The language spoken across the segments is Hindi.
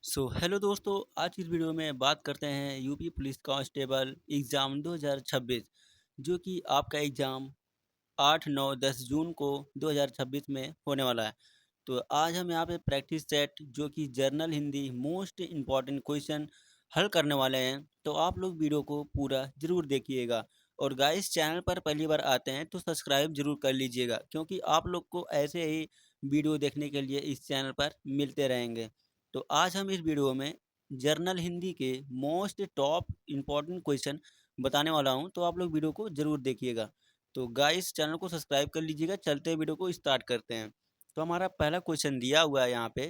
हेलो दोस्तों, आज की इस वीडियो में बात करते हैं यूपी पुलिस कांस्टेबल एग्ज़ाम 2026 जो कि आपका एग्ज़ाम 8, 9, 10 जून को 2026 में होने वाला है। तो आज हम यहाँ पे प्रैक्टिस सेट जो कि journal Hindi most important question हल करने वाले हैं। तो आप लोग वीडियो को पूरा ज़रूर देखिएगा और गाइस चैनल पर पहली बार आते हैं तो सब्सक्राइब ज़रूर कर लीजिएगा, क्योंकि आप लोग को ऐसे ही वीडियो देखने के लिए इस चैनल पर मिलते रहेंगे। तो आज हम इस वीडियो में जर्नल हिंदी के मोस्ट टॉप इम्पॉर्टेंट क्वेश्चन बताने वाला हूं, तो आप लोग वीडियो को ज़रूर देखिएगा। तो गाइस चैनल को सब्सक्राइब कर लीजिएगा। चलते हैं वीडियो को स्टार्ट करते हैं। तो हमारा पहला क्वेश्चन दिया हुआ है यहाँ पे,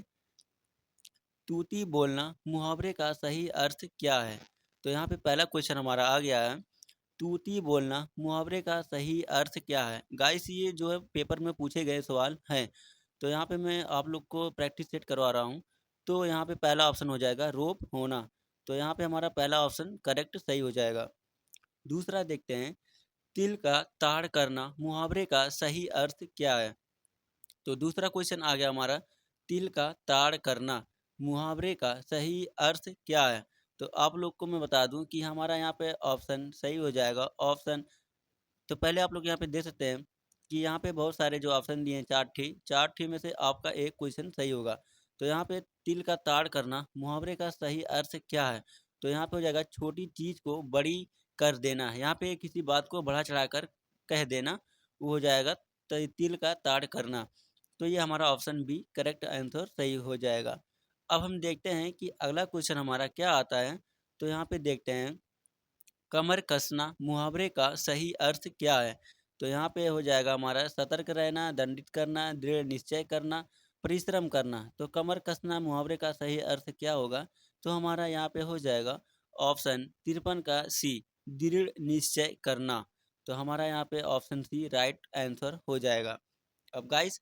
तूती बोलना मुहावरे का सही अर्थ क्या है। तो यहाँ पे पहला क्वेश्चन हमारा आ गया है, तूती बोलना मुहावरे का सही अर्थ क्या है। गाइस ये जो है पेपर में पूछे गए सवाल हैं। तो यहाँ पे मैं आप लोग को प्रैक्टिस सेट करवा रहा हूँ। तो यहाँ पे पहला ऑप्शन हो जाएगा रोप होना। तो यहाँ पे हमारा पहला ऑप्शन करेक्ट सही हो जाएगा। दूसरा देखते हैं, तिल का ताड़ करना मुहावरे का सही अर्थ क्या है। तो दूसरा क्वेश्चन आ गया हमारा, तिल का ताड़ करना मुहावरे का सही अर्थ क्या है। तो आप लोग को मैं बता दूं कि हमारा यहाँ पे ऑप्शन सही हो जाएगा ऑप्शन। तो पहले आप लोग यहाँ पे देख सकते हैं कि यहाँ पे बहुत सारे जो ऑप्शन दिए हैं, चार ठी में से आपका एक क्वेश्चन सही होगा। तो यहाँ पे तिल का ताड़ करना मुहावरे का सही अर्थ क्या है। तो यहाँ पे हो जाएगा छोटी चीज को बड़ी कर देना। यहाँ पे किसी बात को बढ़ा चढ़ाकर कह देना, वो हो जाएगा तिल का ताड़ करना। तो ये हमारा ऑप्शन बी करेक्ट आंसर सही हो जाएगा। अब हम देखते हैं कि अगला क्वेश्चन हमारा क्या आता है। तो यहाँ पे देखते हैं, कमर कसना मुहावरे का सही अर्थ क्या है। तो यहाँ पे हो जाएगा हमारा सतर्क रहना, दंडित करना, दृढ़ निश्चय करना, परिश्रम करना। तो कमर कसना मुहावरे का सही अर्थ क्या होगा। तो हमारा यहाँ पे हो जाएगा ऑप्शन 53 का सी, दृढ़ निश्चय करना। तो हमारा यहाँ पे ऑप्शन सी राइट आंसर हो जाएगा। अब गाइस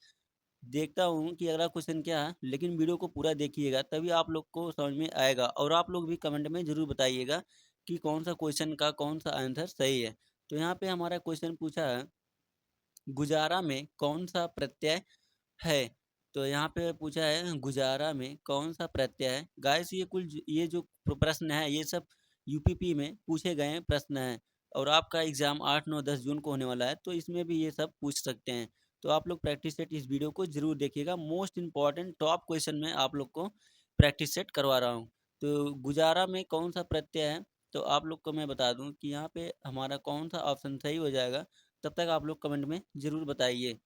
देखता हूँ कि अगला क्वेश्चन क्या है, लेकिन वीडियो को पूरा देखिएगा तभी आप लोग को समझ में आएगा। और आप लोग भी कमेंट में जरूर बताइएगा कि कौन सा क्वेश्चन का कौन सा आंसर सही है। तो यहाँ पे हमारा क्वेश्चन पूछा है, गुजारा में कौन सा प्रत्यय है। तो यहाँ पे पूछा है गुजारा में कौन सा प्रत्यय है। गाइस ये जो प्रश्न है ये सब यूपीपी में पूछे गए प्रश्न हैं। और आपका एग्जाम 8, 9, 10 जून को होने वाला है, तो इसमें भी ये सब पूछ सकते हैं। तो आप लोग प्रैक्टिस सेट इस वीडियो को जरूर देखिएगा। मोस्ट इंपॉर्टेंट टॉप क्वेश्चन में आप लोग को प्रैक्टिस सेट करवा रहा हूँ। तो गुजारा में कौन सा प्रत्यय है, तो आप लोग को मैं बता दूं कि यहाँ पे हमारा कौन सा ऑप्शन सही हो जाएगा। तब तक आप लोग कमेंट में जरूर बताइए।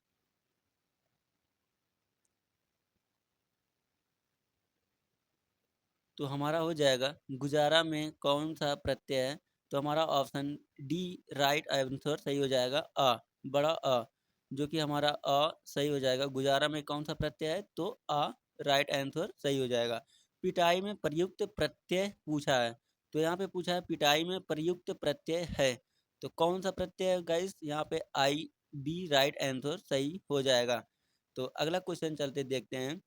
तो हमारा हो जाएगा गुजारा में कौन सा प्रत्यय है। तो हमारा ऑप्शन डी राइट आंसर सही हो जाएगा, बड़ा जो कि हमारा सही हो जाएगा। गुजारा में कौन सा प्रत्यय है, तो राइट आंसर सही हो जाएगा। पिटाई में प्रयुक्त प्रत्यय पूछा है। तो यहाँ पे पूछा है पिटाई में प्रयुक्त प्रत्यय है, तो कौन सा प्रत्यय है गाइस। यहाँ पे आई, बी राइट आंसर सही हो जाएगा। तो अगला क्वेश्चन चलते देखते हैं,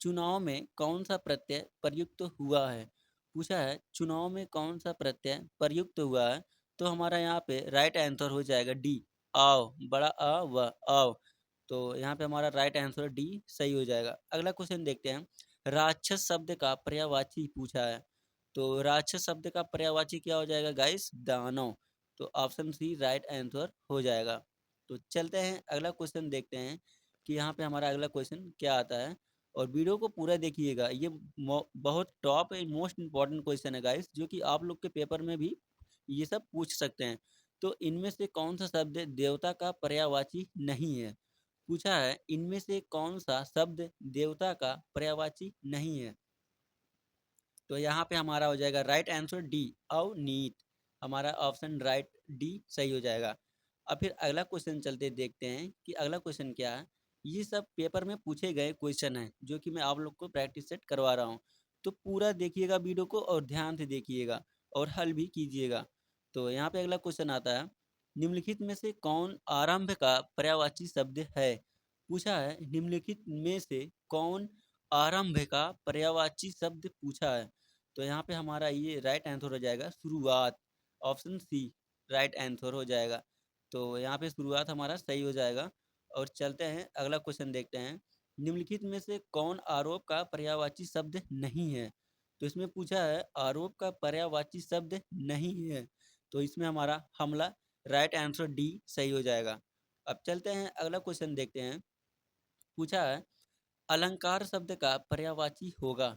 चुनाव में कौन सा प्रत्यय प्रयुक्त हुआ है। पूछा है चुनाव में कौन सा प्रत्यय प्रयुक्त हुआ है। तो हमारा यहाँ पे राइट आंसर हो जाएगा डी, आओ, बड़ा व आओ। तो यहाँ पे हमारा राइट आंसर डी सही हो जाएगा। अगला क्वेश्चन देखते हैं, राक्षस शब्द का पर्यायवाची पूछा है। तो राक्षस शब्द का पर्यायवाची क्या हो जाएगा गाइस, दानव। तो ऑप्शन सी राइट आंसर हो जाएगा। तो चलते हैं अगला क्वेश्चन देखते हैं कि यहाँ पे हमारा अगला क्वेश्चन क्या आता है। और वीडियो को पूरा देखिएगा, ये बहुत टॉप मोस्ट इंपॉर्टेंट क्वेश्चन है गाइस, जो कि आप लोग के पेपर में भी ये सब पूछ सकते हैं। तो इनमें से कौन सा शब्द देवता का पर्यायवाची नहीं है। पूछा है इनमें से कौन सा शब्द देवता का पर्यायवाची नहीं है। तो यहाँ पे हमारा हो जाएगा राइट आंसर डी, अवनीत। हमारा ऑप्शन राइट डी सही हो जाएगा। अब फिर अगला क्वेश्चन चलते देखते हैं कि अगला क्वेश्चन क्या है। ये सब पेपर में पूछे गए क्वेश्चन हैं जो कि मैं आप लोग को प्रैक्टिस सेट करवा रहा हूँ। तो पूरा देखिएगा वीडियो को और ध्यान से देखिएगा और हल भी कीजिएगा। तो यहाँ पे अगला क्वेश्चन आता है, निम्नलिखित में से कौन आरंभ का पर्यायवाची शब्द है। पूछा है निम्नलिखित में से कौन आरंभ का पर्यायवाची शब्द पूछा है। तो यहाँ पे हमारा ये राइट आंसर हो जाएगा शुरुआत, ऑप्शन सी राइट आंसर हो जाएगा। तो यहाँ पे शुरुआत हमारा सही हो जाएगा। और चलते हैं अगला क्वेश्चन देखते हैं निम्नलिखित में से कौन आरोप का पर्यायवाची शब्द नहीं है? तो इसमें पूछा है आरोप का पर्यायवाची शब्द नहीं है, तो इसमें हमारा हमला राइट आंसर डी सही हो जाएगा। अब चलते हैं अगला क्वेश्चन देखते हैं। पूछा है अलंकार शब्द का पर्यायवाची होगा।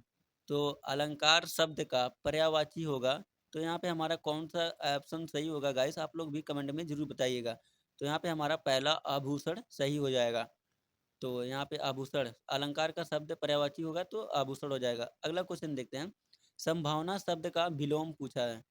तो अलंकार शब्द का पर्यायवाची होगा, तो यहाँ पे हमारा कौन सा ऑप्शन सही होगा गाइस, आप लोग भी कमेंट में जरूर बताइएगा। तो यहाँ पे हमारा पहला आभूषण सही हो जाएगा। तो यहाँ पे आभूषण अलंकार का शब्द पर्यायवाची होगा तो आभूषण हो जाएगा। अगला क्वेश्चन देखते हैं। संभावना शब्द का विलोम पूछा है।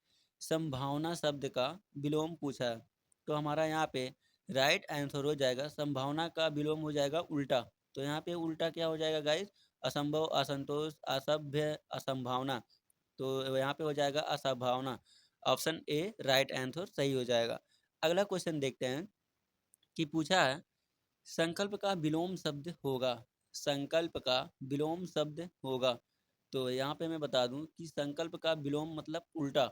संभावना शब्द का विलोम पूछा है, तो हमारा यहाँ पे राइट आंसर हो जाएगा संभावना का विलोम हो जाएगा उल्टा। तो यहाँ पे उल्टा क्या हो जाएगा गाइस, असंभव, असंतोष, असभ्य, असंभावना। तो यहाँ पे हो जाएगा असंभावना। ऑप्शन ए राइट आंसर सही हो जाएगा। अगला क्वेश्चन देखते हैं कि पूछा है संकल्प का विलोम शब्द होगा। संकल्प का विलोम शब्द होगा, तो यहाँ पे मैं बता दूं कि संकल्प का विलोम मतलब उल्टा।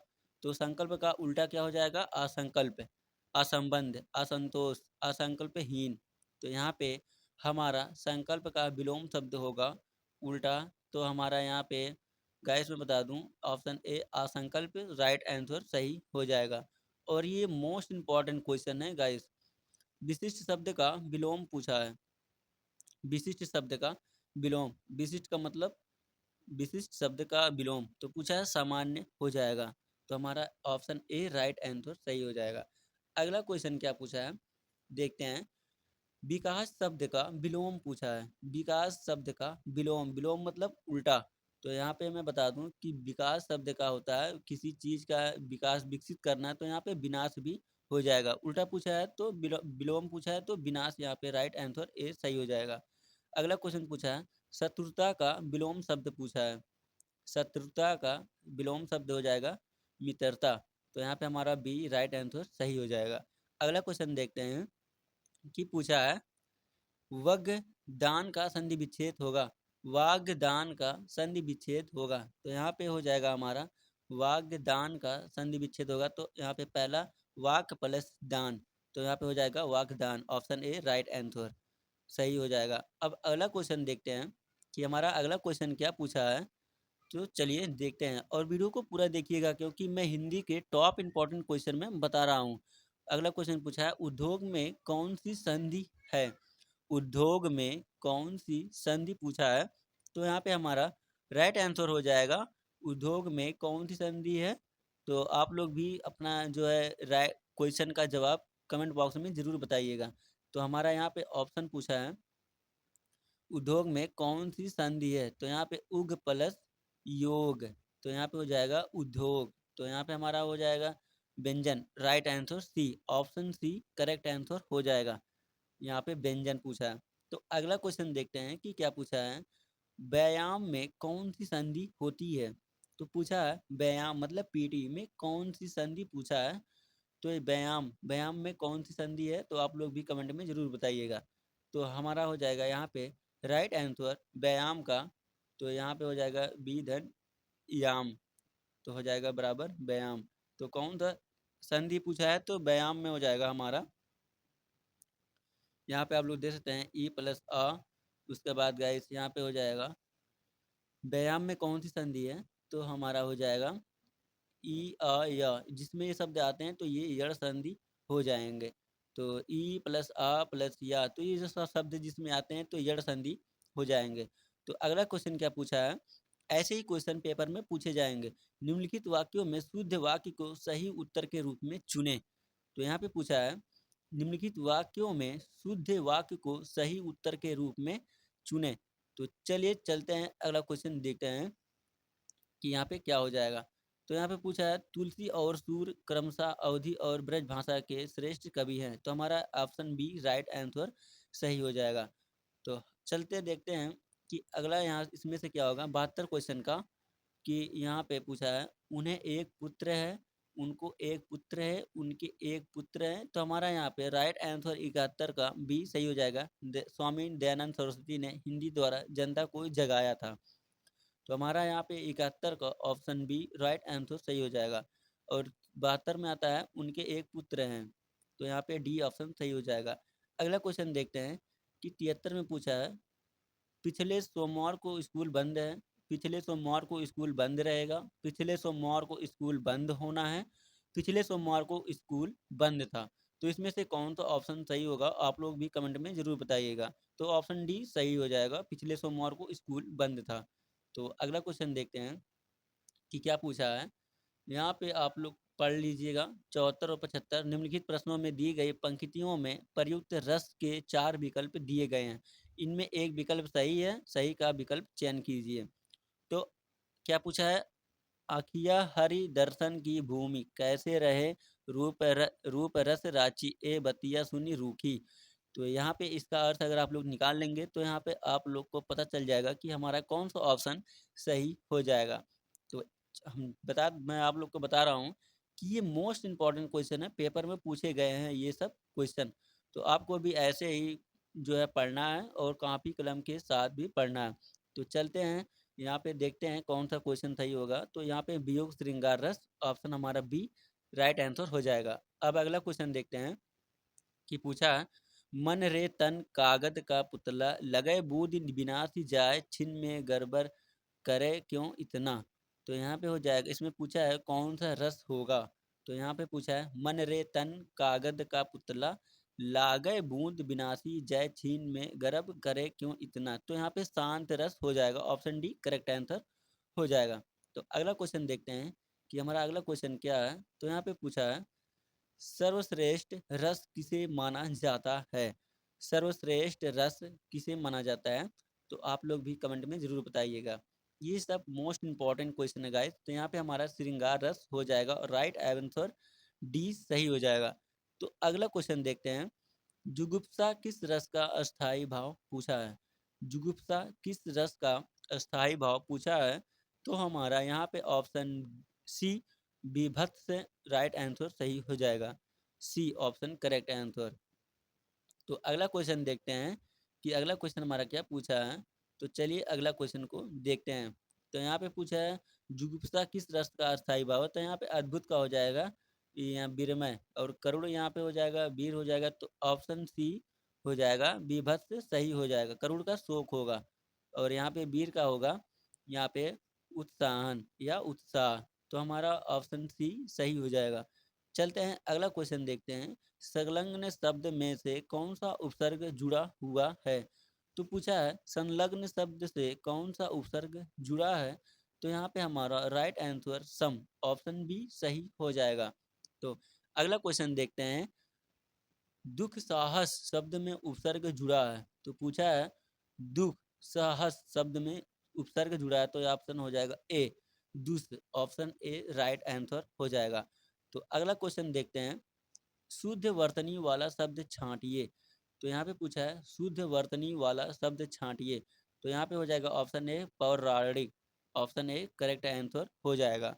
तो संकल्प का उल्टा क्या हो जाएगा, असंकल्प, असंबंध, असंतोष, असंकल्पहीन। तो यहाँ पे हमारा संकल्प का विलोम शब्द होगा उल्टा। तो हमारा यहाँ पे गाइस मैं बता दूं ऑप्शन ए असंकल्प राइट आंसर सही हो जाएगा। और ये मोस्ट इंपॉर्टेंट क्वेश्चन है गाइस, विशिष्ट शब्द का विलोम पूछा है। विशिष्ट शब्द का विलोम, विशिष्ट का मतलब विशिष्ट शब्द का विलोम, तो पूछा है सामान्य हो जाएगा। तो हमारा ऑप्शन ए राइट आंसर सही हो जाएगा। अगला क्वेश्चन क्या पूछा है देखते हैं। विकास शब्द का विलोम पूछा है। विकास शब्द का विलोम, विलोम मतलब उल्टा। तो यहाँ पे मैं बता दूं कि विकास शब्द का होता है किसी चीज का विकास, विकसित करना है, तो यहाँ पे विनाश भी हो जाएगा। उल्टा पूछा है तो विलोम पूछा है तो विनाश, यहाँ पे राइट आंसर ए सही हो जाएगा। अगला क्वेश्चन पूछा है शत्रुता का विलोम शब्द पूछा है। शत्रुता का विलोम शब्द हो जाएगा मित्रता। तो यहाँ पे हमारा बी राइट आंसर सही हो जाएगा। अगला क्वेश्चन देखते हैं कि पूछा है वाग्दान का संधि विच्छेद होगा। वाग्दान का संधि विच्छेद होगा, तो यहाँ पे हो जाएगा हमारा वाग्दान का संधि विच्छेद होगा। तो यहाँ पे पहला वाक प्लस दान, तो यहाँ पे हो जाएगा वाग्दान। ऑप्शन ए राइट आंसर सही हो जाएगा। अब अगला क्वेश्चन देखते हैं कि हमारा अगला क्वेश्चन क्या पूछा है। तो चलिए देखते हैं और वीडियो को पूरा देखिएगा क्योंकि मैं हिंदी के टॉप इंपॉर्टेंट क्वेश्चन में बता रहा हूँ। अगला क्वेश्चन पूछा है उद्योग में कौन सी संधि है। उद्योग में कौन सी संधि पूछा है, तो यहाँ पे हमारा राइट आंसर हो जाएगा उद्योग में कौन सी संधि है। तो आप लोग भी अपना जो है राइट क्वेश्चन का जवाब कमेंट बॉक्स में जरूर बताइएगा। तो हमारा यहाँ पे ऑप्शन पूछा है उद्योग में कौन सी संधि है, तो यहाँ पे उग प्लस योग, तो यहाँ पे हो जाएगा उद्योग। तो यहाँ पे हमारा हो जाएगा व्यंजन, right answer C, option C correct answer हो जाएगा। यहाँ पे व्यंजन पूछा है। तो अगला क्वेश्चन देखते हैं कि क्या पूछा है व्यायाम में कौन सी संधि होती है। तो पूछा है व्यायाम मतलब पीटी में कौन सी संधि पूछा है। तो ये व्यायाम, व्यायाम में कौन सी संधि है, तो आप लोग भी कमेंट में जरूर बताइएगा। तो हमारा हो जाएगा यहाँ पे राइट आंसर व्यायाम का। तो यहाँ पे हो जाएगा बी धन याम, तो हो जाएगा बराबर व्यायाम। तो कौन सा संधि पूछा है, तो व्यायाम में हो जाएगा हमारा। यहाँ पे आप लोग देख सकते हैं ई प्लस अ, उसके बाद गाइस यहाँ पे हो जाएगा व्यायाम में कौन सी संधि है, तो हमारा हो जाएगा ई अ य, जिसमें ये शब्द आते हैं तो ये यड़ संधि हो जाएंगे। तो ई प्लस आ प्लस या, तो ये जो शब्द जिसमें आते हैं तो यड़ संधि हो जाएंगे। तो अगला क्वेश्चन क्या पूछा है, ऐसे ही क्वेश्चन पेपर में पूछे जाएंगे। निम्नलिखित वाक्यों में शुद्ध वाक्य को सही उत्तर के रूप में चुने। तो यहाँ पे पूछा है निम्नलिखित वाक्यों में शुद्ध वाक्य को सही उत्तर के रूप में चुने। तो चलिए चलते हैं अगला क्वेश्चन देखते हैं कि यहाँ पे क्या हो जाएगा। तो यहाँ पे पूछा है तुलसी और सूर क्रमशः अवधि और ब्रज भाषा के श्रेष्ठ कवि हैं। तो हमारा ऑप्शन बी राइट आंसर सही हो जाएगा। तो चलते देखते हैं कि अगला यहाँ इसमें से क्या होगा 72 क्वेश्चन का, कि यहाँ पे पूछा है उन्हें एक पुत्र है, उनको एक पुत्र है, उनके एक पुत्र है। तो हमारा यहाँ पे राइट आंसर 71 का बी सही हो जाएगा। स्वामी दयानंद सरस्वती ने हिंदी द्वारा जनता को जगाया था। तो हमारा यहाँ पे 71 का ऑप्शन बी राइट आंसर सही हो जाएगा। और 72 में आता है उनके एक पुत्र हैं, तो यहाँ पे डी ऑप्शन सही हो जाएगा। अगला क्वेश्चन देखते हैं कि 73 में पूछा है पिछले सोमवार को स्कूल बंद है, पिछले सोमवार को स्कूल बंद रहेगा, पिछले सोमवार को स्कूल बंद होना है, पिछले सोमवार को स्कूल बंद था। तो इसमें से कौन सा ऑप्शन सही होगा, आप लोग भी कमेंट में ज़रूर बताइएगा। तो ऑप्शन डी सही हो जाएगा, पिछले सोमवार को स्कूल बंद था। तो अगला क्वेश्चन देखते हैं कि क्या पूछा है। यहाँ पे आप लोग पढ़ लीजिएगा 74 और 75। निम्नलिखित प्रश्नों में दी गई पंक्तियों में प्रयुक्त रस के 4 विकल्प दिए गए हैं। इनमें एक विकल्प सही है, सही का विकल्प चयन कीजिए। तो क्या पूछा है, आखिया हरि दर्शन की भूमि कैसे रहे, रूप रस राची ए बतिया सुनी रूखी। तो यहाँ पे इसका अर्थ अगर आप लोग निकाल लेंगे तो यहाँ पे आप लोग को पता चल जाएगा कि हमारा कौन सा ऑप्शन सही हो जाएगा। तो मैं आप लोग को बता रहा हूँ कि ये मोस्ट इम्पॉर्टेंट क्वेश्चन है, पेपर में पूछे गए हैं ये सब क्वेश्चन। तो आपको भी ऐसे ही जो है पढ़ना है और कॉपी कलम के साथ भी पढ़ना है। तो चलते हैं यहाँ पे देखते हैं कौन सा क्वेश्चन सही होगा। तो यहाँ पे वियोग श्रृंगार रस, ऑप्शन हमारा बी राइट आंसर हो जाएगा। अब अगला क्वेश्चन देखते हैं कि पूछा है, मन रे तन कागद का पुतला लगे बूंद बिनासी जाए छिन में गड़बड़ करे क्यों इतना। तो यहाँ पे हो जाएगा, इसमें पूछा है कौन सा रस होगा। तो यहाँ पे पूछा है मन रे तन कागद का पुतला लागे बूंद बिनासी जय छीन में गर्भ करे क्यों इतना। तो यहाँ पे शांत रस हो जाएगा, ऑप्शन डी करेक्ट आंसर हो जाएगा। तो अगला क्वेश्चन देखते हैं कि हमारा अगला क्वेश्चन क्या है। तो यहाँ पे पूछा है सर्वश्रेष्ठ रस किसे माना जाता है, सर्वश्रेष्ठ रस किसे माना जाता है। तो आप लोग भी कमेंट में जरूर बताइएगा। ये सब मोस्ट इंपॉर्टेंट क्वेश्चन है गाइस। तो यहाँ पे हमारा श्रृंगार रस हो जाएगा और राइट आंसर डी सही हो जाएगा। तो अगला क्वेश्चन देखते हैं, जुगुप्सा किस रस का अस्थाई भाव पूछा है, जुगुप्सा किस रस का अस्थाई भाव पूछा है। तो हमारा यहाँ पे ऑप्शन सी विभत्स राइट आंसर सही हो जाएगा, सी ऑप्शन करेक्ट आंसर। तो अगला क्वेश्चन देखते हैं कि अगला क्वेश्चन हमारा क्या पूछा है। तो चलिए अगला क्वेश्चन को देखते हैं। तो यहाँ पे पूछा है जुगुप्सा किस रस का अस्थाई भाव है। तो यहाँ पे अद्भुत का हो जाएगा यहाँ विरमय, और करुण यहाँ पे हो जाएगा वीर हो जाएगा। तो ऑप्शन सी हो जाएगा विभत्स सही हो जाएगा, करुण का शोक होगा और यहाँ पे वीर का होगा यहाँ पे उत्साहन या उत्साह। तो हमारा ऑप्शन सी सही हो जाएगा। चलते हैं अगला क्वेश्चन देखते हैं, संलग्न शब्द में से कौन सा उपसर्ग जुड़ा हुआ है। तो पूछा है संलग्न शब्द से कौन सा उपसर्ग जुड़ा है। तो यहाँ पे हमारा right answer some, option B सही हो जाएगा। तो अगला क्वेश्चन देखते हैं, दुख साहस शब्द में उपसर्ग जुड़ा है। तो पूछा है दुख साहस शब्द में उपसर्ग जुड़ा है। तो ऑप्शन हो जाएगा ए दुस, ऑप्शन ए राइट आंसर हो जाएगा। तो अगला क्वेश्चन देखते हैं, शुद्ध वर्तनी वाला शब्द छांटिए। तो यहाँ पे पूछा है शुद्ध वर्तनी वाला शब्द छांटिए। तो यहाँ पे हो जाएगा ऑप्शन ए पौराणिक, ऑप्शन ए करेक्ट आंसर हो जाएगा।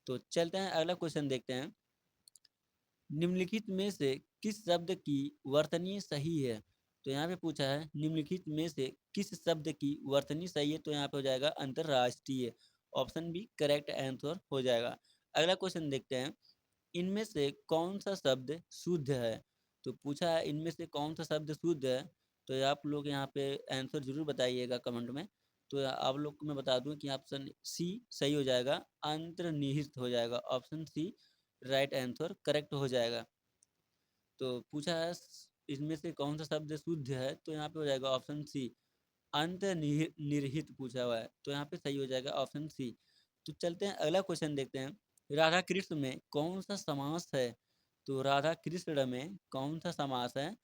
तो चलते हैं अगला क्वेश्चन देखते हैं, निम्नलिखित में से किस शब्द की वर्तनी सही है। तो यहाँ पे पूछा है निम्नलिखित में से किस शब्द की वर्तनी सही है। तो यहाँ पे हो जाएगा अंतरराष्ट्रीय, ऑप्शन बी करेक्ट आंसर हो जाएगा। अगला क्वेश्चन देखते हैं, इनमें से कौन सा शब्द शुद्ध है। तो पूछा है इनमें से कौन सा शब्द शुद्ध है। तो आप लोग यहाँ पे आंसर जरूर बताइएगा कमेंट में। तो आप लोग को मैं बता दूं कि ऑप्शन सी सही हो जाएगा, अंतर्निहित हो जाएगा, option C right answer correct हो जाएगा। तो पूछा है इसमें से कौन सा शब्द शुद्ध है। तो यहाँ पे हो जाएगा ऑप्शन सी अंतर्निहित पूछा हुआ है। तो यहाँ पे सही हो जाएगा ऑप्शन सी। तो चलते हैं अगला क्वेश्चन देखते हैं, राधा कृष्ण में कौन सा समास है। तो राधा कृष्ण में कौन सा समास है।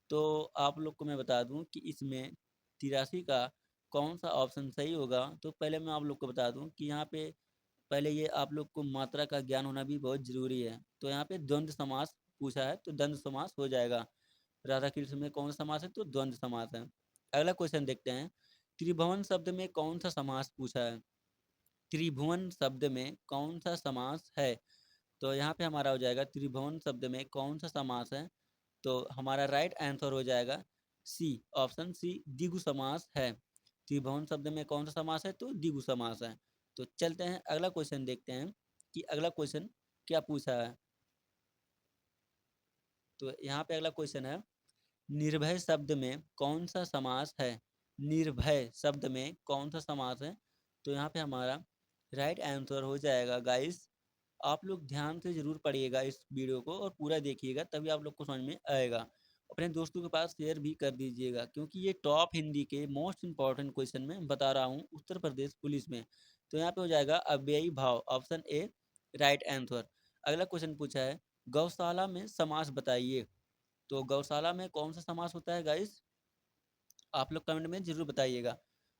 तो आप लोग को मैं बता दूं कि इसमें 83 का कौन सा ऑप्शन सही होगा। तो पहले मैं आप लोग को बता दूं कि यहाँ पे पहले ये आप लोग को मात्रा का ज्ञान होना भी बहुत जरूरी है। तो यहाँ पे द्वंद्व समास पूछा है, तो द्वंद्व समास हो जाएगा। राधा कृष्ण में कौन सा समास है, तो द्वंद्व समास है। अगला क्वेश्चन देखते हैं, त्रिभुवन शब्द में कौन सा समास पूछा है, त्रिभुवन शब्द में कौन सा समास है। तो यहाँ पे हमारा हो जाएगा त्रिभुवन शब्द में कौन सा समास है। तो हमारा राइट आंसर हो जाएगा सी, ऑप्शन सी द्विगु समास है। त्रिभुवन शब्द में कौन सा समास है, तो द्विगु समास है। तो चलते हैं अगला क्वेश्चन देखते हैं कि अगला क्वेश्चन क्या पूछा है। तो यहाँ पे अगला क्वेश्चन है, निर्भय शब्द में कौन सा समास है, निर्भय शब्द में कौन सा समास है? तो यहाँ पे हमारा राइट आंसर हो जाएगा गाइस, आप लोग ध्यान से जरूर पढ़िएगा इस वीडियो को और पूरा देखिएगा, तभी आप लोग को समझ में आएगा। अपने दोस्तों के पास शेयर भी कर दीजिएगा, क्योंकि ये टॉप हिंदी के मोस्ट इंपॉर्टेंट क्वेश्चन में बता रहा हूँ उत्तर प्रदेश पुलिस में। तो यहाँ पे हो जाएगा अव्ययी भाव, ऑप्शन ए राइट आंसर। अगला क्वेश्चन पूछा है, गौशाला में समास बताइए। तो गौशाला में कौन सा समास होता है गाइस, आप लोग कमेंट में जरूर बताइएगा।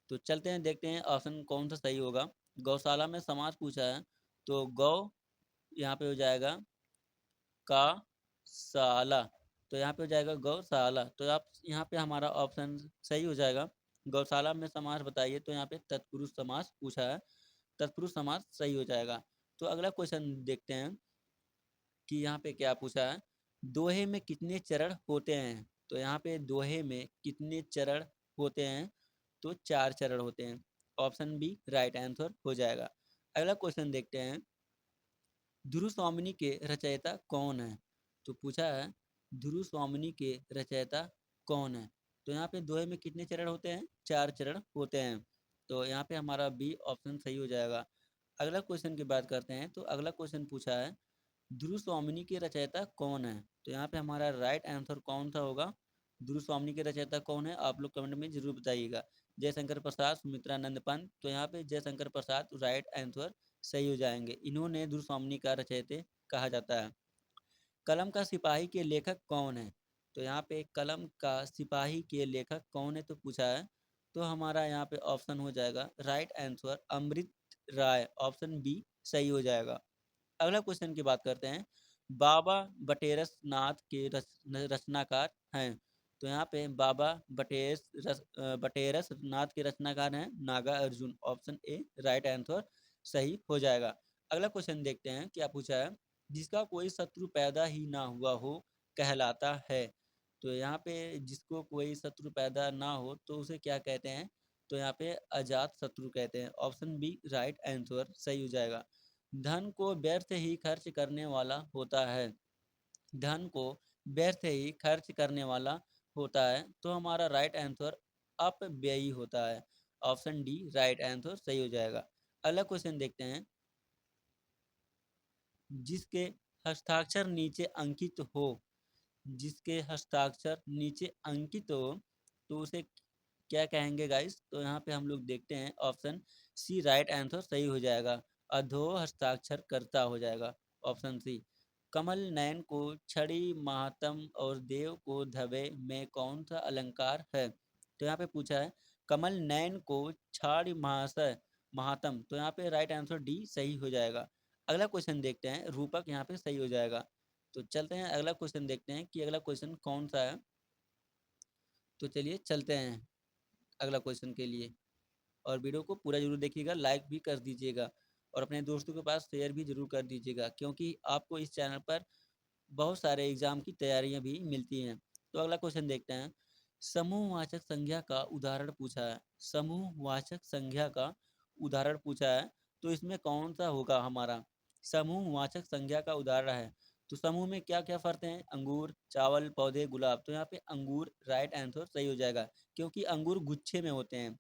तो चलते हैं देखते हैं ऑप्शन कौन सा सही होगा। गौशाला में समास पूछा है, तो गौ यहाँ पे हो जाएगा का साला, तो यहाँ पे हो जाएगा गौशाला। तो आप यहाँ पे हमारा ऑप्शन सही हो जाएगा। गौशाला में समास बताइए, तो यहाँ पे तत्पुरुष समास पूछा है, तत्पुरुष समास सही हो जाएगा। तो अगला क्वेश्चन देखते हैं कि यहाँ पे क्या पूछा है, दोहे में कितने चरण होते हैं। तो यहाँ पे दोहे में कितने चरण होते हैं, तो 4 चरण होते हैं, ऑप्शन बी राइट आंसर हो जाएगा। अगला क्वेश्चन देखते हैं, ध्रुव स्वामिनी के रचयिता कौन है। तो पूछा है ध्रुव स्वामिनी के रचयिता कौन है। तो यहाँ पे दोहे में कितने चरण होते हैं, 4 चरण होते हैं। तो यहाँ पे हमारा बी ऑप्शन सही हो जाएगा। अगला क्वेश्चन की बात करते हैं, तो अगला क्वेश्चन पूछा है ध्रुव स्वामिनी के रचयिता कौन है। तो यहाँ पे हमारा राइट आंसर कौन सा होगा, ध्रुव स्वामिनी के रचयिता कौन है, आप लोग कमेंट में जरूर बताइएगा। जयशंकर प्रसाद, सुमित्रानंद पंत। तो यहाँ पे जयशंकर प्रसाद राइट आंसर सही हो जाएंगे, इन्होंने ध्रुव स्वामिनी का रचयिता कहा जाता है। कलम का सिपाही के लेखक कौन है। तो यहाँ पे कलम का सिपाही के लेखक कौन है तो पूछा है, तो हमारा यहाँ पे ऑप्शन हो जाएगा राइट आंसर अमृत राय, ऑप्शन बी सही हो जाएगा। अगला क्वेश्चन की बात करते हैं, बाबा बटेरस नाथ के रचनाकार हैं। तो यहाँ पे बाबा बटेरस नाथ के रचनाकार हैं Naga Arjun, option A right answer सही हो जाएगा। अगला क्वेश्चन देखते हैं क्या पूछा है, जिसका कोई शत्रु पैदा ही ना हुआ हो कहलाता है। तो यहाँ पे जिसको कोई शत्रु पैदा ना हो तो उसे क्या कहते हैं, तो यहाँ पे अजात शत्रु कहते हैं, ऑप्शन बी राइट आंसर सही हो जाएगा। धन को व्यर्थ ही खर्च करने वाला होता है, धन को व्यर्थ ही खर्च करने वाला होता है, तो हमारा राइट आंसर अपव्ययी होता है, ऑप्शन डी राइट आंसर सही हो जाएगा। अगला क्वेश्चन देखते हैं, जिसके हस्ताक्षर नीचे अंकित हो, जिसके हस्ताक्षर नीचे अंकित हो तो उसे क्या कहेंगे गाइस। तो यहाँ पे हम लोग देखते हैं ऑप्शन सी राइट आंसर सही हो जाएगा, अधो हस्ताक्षर करता हो जाएगा, ऑप्शन सी। कमल नयन को छड़ी महात्म और देव को धवे में कौन सा अलंकार है। तो यहाँ पे पूछा है कमल नयन को छाड़ी महाशय महात्म, तो यहाँ पे राइट आंसर डी सही हो जाएगा। अगला क्वेश्चन देखते हैं, रूपक यहाँ पे सही हो जाएगा। तो चलते हैं अगला क्वेश्चन देखते हैं कि अगला क्वेश्चन कौन सा है। तो चलिए चलते हैं अगला क्वेश्चन के लिए, और वीडियो को पूरा जरूर देखिएगा, लाइक भी कर दीजिएगा और अपने दोस्तों के पास शेयर भी जरूर कर दीजिएगा, क्योंकि आपको इस चैनल पर बहुत सारे एग्जाम की तैयारियां भी मिलती हैं। तो अगला क्वेश्चन देखते हैं, समूहवाचक संज्ञा का उदाहरण पूछा है, समूहवाचक संज्ञा का उदाहरण पूछा है, तो इसमें कौन सा होगा हमारा समूहवाचक संज्ञा का उदाहरण है। तो समूह में क्या क्या फर्क हैं, अंगूर, चावल, पौधे, गुलाब। तो यहाँ पे अंगूर राइट आंसर सही हो जाएगा, क्योंकि अंगूर गुच्छे में होते हैं।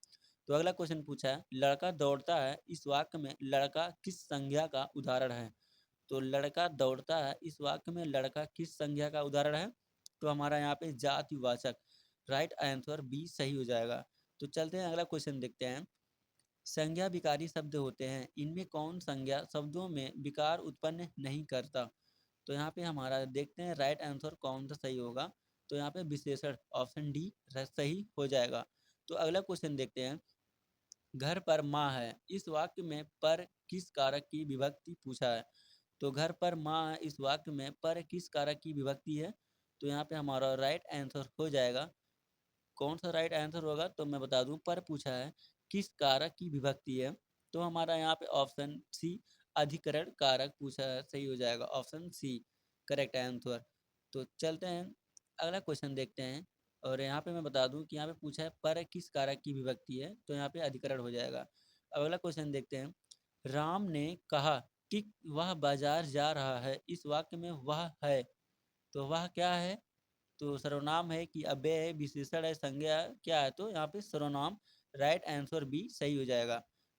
तो अगला क्वेश्चन पूछा है, लड़का दौड़ता है, इस वाक्य में लड़का किस संज्ञा का उदाहरण है। तो लड़का दौड़ता है, इस वाक्य में लड़का किस संज्ञा का उदाहरण है, तो हमारा यहाँ पे जातिवाचक, राइट आंसर बी सही हो जाएगा। तो चलते हैं अगला क्वेश्चन देखते हैं, संज्ञा विकारी शब्द होते हैं, इनमें कौन संज्ञा शब्दों में विकार उत्पन्न नहीं करता। तो यहाँ पे हमारा देखते हैं राइट आंसर कौन सा सही होगा। तो यहाँ पे विशेषण, ऑप्शन डी सही हो जाएगा। तो अगला क्वेश्चन देखते हैं, घर पर माँ है, इस वाक्य में पर किस कारक की विभक्ति पूछा है। तो घर पर माँ है, इस वाक्य में पर किस कारक की विभक्ति है। तो यहाँ पे हमारा राइट आंसर हो जाएगा, कौन सा राइट आंसर होगा तो मैं बता दूं, पर पूछा है किस कारक की विभक्ति है, तो हमारा यहाँ पे ऑप्शन सी अधिकरण कारक पूछा है, सही हो जाएगा, ऑप्शन सी करेक्ट आंसर। तो चलते हैं अगला क्वेश्चन देखते हैं, और यहाँ पे मैं बता दूं कि यहाँ पे पूछा है पर किस कारक की विभक्ति है, तो यहाँ पे अधिकरण हो जाएगा। अगला क्वेश्चन देखते हैं, राम ने कहा कि वह बाजार जा रहा है, इस वाक्य में वह है, तो वह क्या है, तो सर्वनाम है कि अव्यय है, विशेषण है, संज्ञा क्या है, तो यहाँ पे सर्वनाम राइट आंसर बी सही हो जाएगा।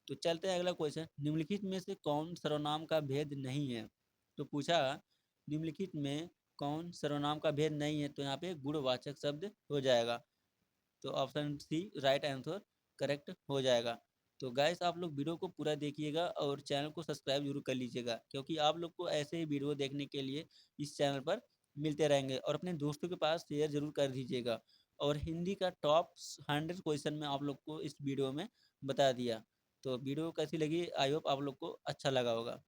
तो चलते हैं अगला क्वेश्चन, निम्नलिखित में से कौन सर्वनाम का भेद नहीं है। तो पूछा निम्नलिखित में कौन सर्वनाम का भेद नहीं है, तो यहाँ पे गुणवाचक शब्द हो जाएगा। तो option C right answer correct हो जाएगा। तो गाइस आप लोग वीडियो को पूरा देखिएगा और चैनल को सब्सक्राइब जरूर कर लीजिएगा, क्योंकि आप लोग को ऐसे ही वीडियो देखने के लिए इस चैनल पर मिलते रहेंगे। और अपने दोस्तों के पास शेयर जरूर कर दीजिएगा। और हिंदी का टॉप 100 क्वेश्चन में आप लोग को इस वीडियो में बता दिया। तो वीडियो कैसी लगी, आई होप आप लोग को अच्छा लगा होगा।